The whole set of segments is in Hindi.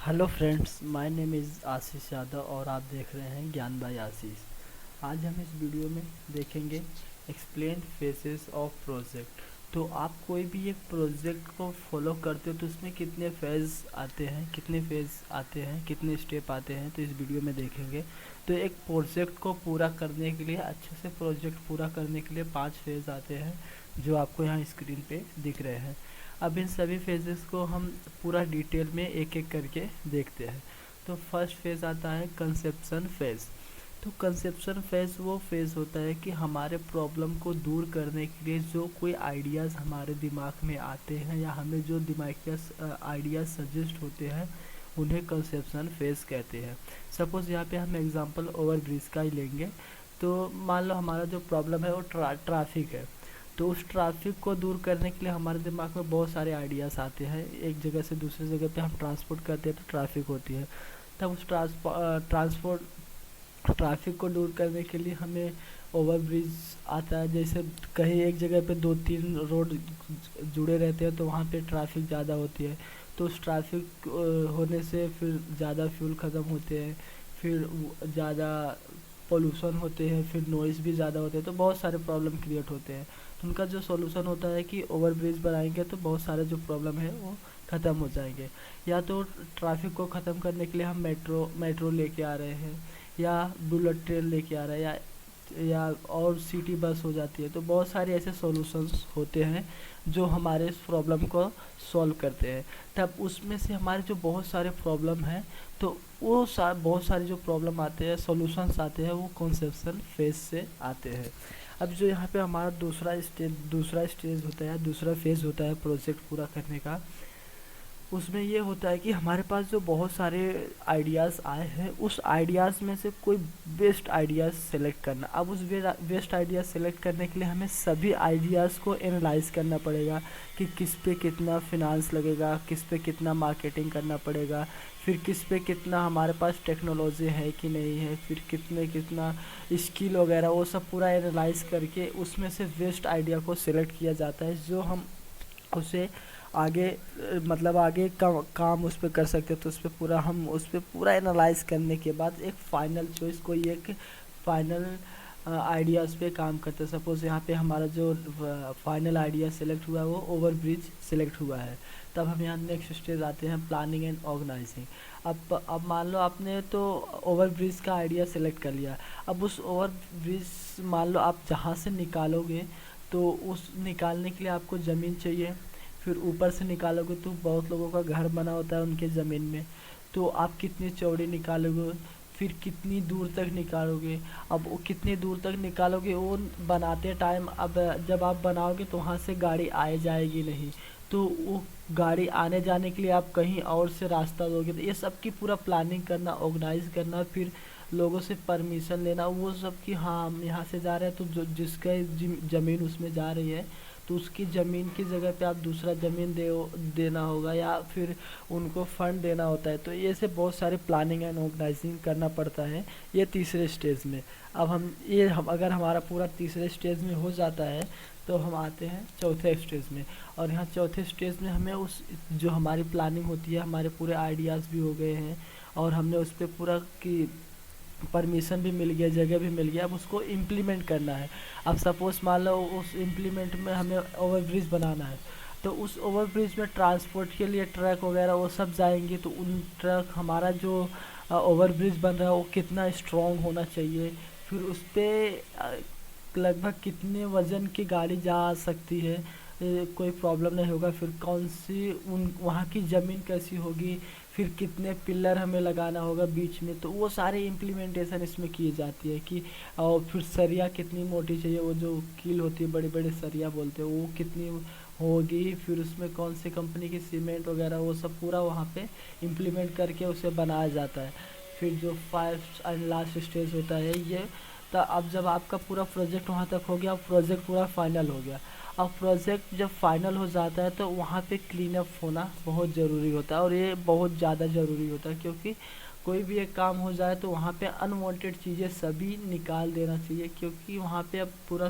Hello friends, my name is Ashish Yadav और आप देख रहे हैं ज्ञान बाय आशीष। आज हम इस वीडियो में देखेंगे एक्सप्लेन फेसेस ऑफ प्रोजेक्ट। तो आप कोई भी एक प्रोजेक्ट को फॉलो करते हो तो उसमें कितने फेज़ आते हैं, कितने स्टेप आते हैं, तो इस वीडियो में देखेंगे। तो एक प्रोजेक्ट को पूरा करने के लिए, अच्छे से प्रोजेक्ट पूरा करने के लिए 5 फेज़ आते हैं जो आपको यहाँ स्क्रीन पे दिख रहे हैं। अब इन सभी फेजेस को हम पूरा डिटेल में एक एक करके देखते हैं। तो फर्स्ट फेज़ आता है कंसेप्शन फेज़। तो कंसेप्शन फेज़ वो फेज़ होता है कि हमारे प्रॉब्लम को दूर करने के लिए जो कोई आइडियाज़ हमारे दिमाग में आते हैं या हमें जो दिमागी आइडियाज़ सजेस्ट होते हैं उन्हें कंसेप्शन फेज़ कहते हैं। सपोज़ यहाँ पे हम एग्जांपल ओवर ब्रिज का ही लेंगे। तो मान लो हमारा जो प्रॉब्लम है वो ट्रैफिक है। तो उस ट्रैफिक को दूर करने के लिए हमारे दिमाग में बहुत सारे आइडियाज़ आते हैं। एक जगह से दूसरी जगह पे हम ट्रांसपोर्ट करते हैं तो ट्रैफिक होती है। तब उस ट्रैफिक को दूर करने के लिए हमें ओवर ब्रिज आता है। जैसे कहीं एक जगह पे 2-3 रोड जुड़े रहते हैं तो वहाँ पे ट्रैफिक ज़्यादा होती है। तो उस ट्रैफिक होने से फिर ज़्यादा फ्यूल ख़त्म होते हैं, फिर ज़्यादा पोल्यूशन होते हैं, फिर नॉइज़ भी ज़्यादा होते हैं, तो बहुत सारे प्रॉब्लम क्रिएट होते हैं। तो उनका जो सॉल्यूशन होता है कि ओवर ब्रिज बनाएंगे तो बहुत सारे जो प्रॉब्लम है वो ख़त्म हो जाएंगे। या तो ट्रैफिक को ख़त्म करने के लिए हम मेट्रो लेके आ रहे हैं, या बुलेट ट्रेन लेके आ रहे हैं, या और सिटी बस हो जाती है। तो बहुत सारे ऐसे सॉल्यूशंस होते हैं जो हमारे इस प्रॉब्लम को सॉल्व करते हैं। तब उसमें से हमारे जो बहुत सारे प्रॉब्लम हैं, तो वो बहुत सारे जो प्रॉब्लम आते हैं, सॉल्यूशंस आते हैं, वो कंसेप्शन फेज से आते हैं। अब जो यहाँ पे हमारा दूसरा स्टेज होता है, दूसरा फेज होता है प्रोजेक्ट पूरा करने का। उसमें ये होता है कि हमारे पास जो बहुत सारे आइडियाज़ आए हैं उस आइडियाज़ में से कोई बेस्ट आइडियाज़ सेलेक्ट करना। अब उस बेस्ट आइडियाज़ सेलेक्ट करने के लिए हमें सभी आइडियाज़ को एनालाइज करना पड़ेगा कि किस पे कितना फिनांस लगेगा, किस पे कितना मार्केटिंग करना पड़ेगा, फिर किस पे कितना हमारे पास टेक्नोलॉजी है कि नहीं है, फिर कितना स्किल वगैरह, वो सब पूरा एनालाइज करके उसमें से बेस्ट आइडिया को सिलेक्ट किया जाता है जो हम उसे आगे मतलब आगे काम उस पर कर सकते हैं। तो उस पर पूरा एनालाइज करने के बाद एक फ़ाइनल चॉइस, कोई एक फ़ाइनल आइडियाज़ पे काम करते हैं। सपोज़ यहाँ पे हमारा जो फाइनल आइडिया सेलेक्ट हुआ है वो ओवर ब्रिज सेलेक्ट हुआ है। तब हम यहाँ नेक्स्ट स्टेज आते हैं प्लानिंग एंड ऑर्गेनाइजिंग। अब मान लो आपने तो ओवर ब्रिज का आइडिया सेलेक्ट कर लिया। अब उस ओवर ब्रिज मान लो आप जहाँ से निकालोगे तो उस निकालने के लिए आपको ज़मीन चाहिए। फिर ऊपर से निकालोगे तो बहुत लोगों का घर बना होता है उनके ज़मीन में, तो आप कितनी चौड़ी निकालोगे, फिर कितनी दूर तक निकालोगे। अब वो कितनी दूर तक निकालोगे वो बनाते टाइम, अब जब आप बनाओगे तो वहाँ से गाड़ी आए जाएगी नहीं, तो वो गाड़ी आने जाने के लिए आप कहीं और से रास्ता दोगे। तो ये सब की पूरा प्लानिंग करना, ऑर्गेनाइज करना, फिर लोगों से परमिशन लेना, वो सब कि हाँ हम यहाँ से जा रहे हैं तो जो जिसका ज़मीन उसमें जा रही है तो उसकी ज़मीन की जगह पे आप दूसरा ज़मीन देना होगा, या फिर उनको फ़ंड देना होता है। तो ये से बहुत सारे प्लानिंग एंड ऑर्गेनाइजिंग करना पड़ता है ये तीसरे स्टेज में। अब हम अगर हमारा पूरा तीसरे स्टेज में हो जाता है तो हम आते हैं चौथे स्टेज में। और यहाँ चौथे स्टेज में हमें उस जो हमारी प्लानिंग होती है, हमारे पूरे आइडियाज़ भी हो गए हैं और हमने उस पर पूरा की परमिशन भी मिल गया, जगह भी मिल गया, अब उसको इम्प्लीमेंट करना है। अब सपोज़ मान लो उस इम्प्लीमेंट में हमें ओवर ब्रिज बनाना है, तो उस ओवर ब्रिज में ट्रांसपोर्ट के लिए ट्रक वगैरह वो सब जाएंगे। तो उन ट्रक हमारा जो ओवर ब्रिज बन रहा है वो कितना स्ट्रॉन्ग होना चाहिए, फिर उस पर लगभग कितने वज़न की गाड़ी जा सकती है, कोई प्रॉब्लम नहीं होगा। फिर कौन सी उन वहाँ की ज़मीन कैसी होगी, फिर कितने पिलर हमें लगाना होगा बीच में, तो वो सारे इम्प्लीमेंटेशन इसमें की जाती है कि और फिर सरिया कितनी मोटी चाहिए, वो जो कील होती है बड़े बड़े सरिया बोलते हैं वो कितनी होगी, फिर उसमें कौन सी कंपनी की सीमेंट वगैरह, वो सब पूरा वहाँ पे इम्प्लीमेंट करके उसे बनाया जाता है। फिर जो फाइव एंड लास्ट स्टेज होता है ये, तो अब जब आपका पूरा प्रोजेक्ट वहाँ तक हो गया, प्रोजेक्ट पूरा फाइनल हो गया। अब प्रोजेक्ट जब फाइनल हो जाता है तो वहाँ पे क्लीन अप होना बहुत ज़रूरी होता है, और ये बहुत ज़्यादा ज़रूरी होता है क्योंकि कोई भी एक काम हो जाए तो वहाँ पे अनवांटेड चीज़ें सभी निकाल देना चाहिए, क्योंकि वहाँ पे अब पूरा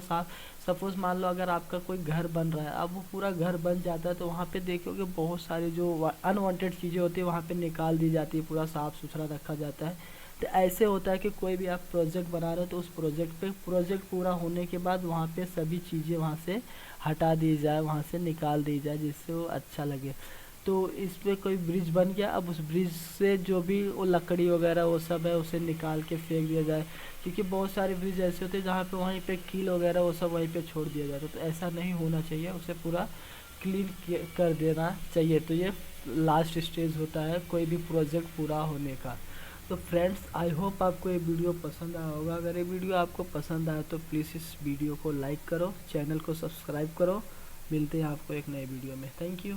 सपोज़ मान लो अगर आपका कोई घर बन रहा है, अब वो पूरा घर बन जाता है तो वहाँ पे देखोगे बहुत सारी जो अनवांटेड चीज़ें होती है वहाँ पे निकाल दी जाती है, पूरा साफ़ सुथरा रखा जाता है। तो ऐसे होता है कि कोई भी आप प्रोजेक्ट बना रहे हो तो उस प्रोजेक्ट पूरा होने के बाद वहाँ पे सभी चीज़ें वहाँ से हटा दी जाए, वहाँ से निकाल दी जाए, जिससे वो अच्छा लगे। तो इस पे कोई ब्रिज बन गया, अब उस ब्रिज से जो भी वो लकड़ी वगैरह वो सब है उसे निकाल के फेंक दिया जाए, क्योंकि बहुत सारे ब्रिज ऐसे होते हैं जहाँ पे वहीं पे कील वगैरह वो सब वहीं पे छोड़ दिया जाता है, तो ऐसा नहीं होना चाहिए, उसे पूरा क्लीन कर देना चाहिए। तो ये लास्ट स्टेज होता है कोई भी प्रोजेक्ट पूरा होने का। तो फ्रेंड्स, आई होप आपको ये वीडियो पसंद आया होगा। अगर ये वीडियो आपको पसंद आया तो प्लीज़ इस वीडियो को लाइक करो, चैनल को सब्सक्राइब करो। मिलते हैं आपको एक नए वीडियो में। Thank you.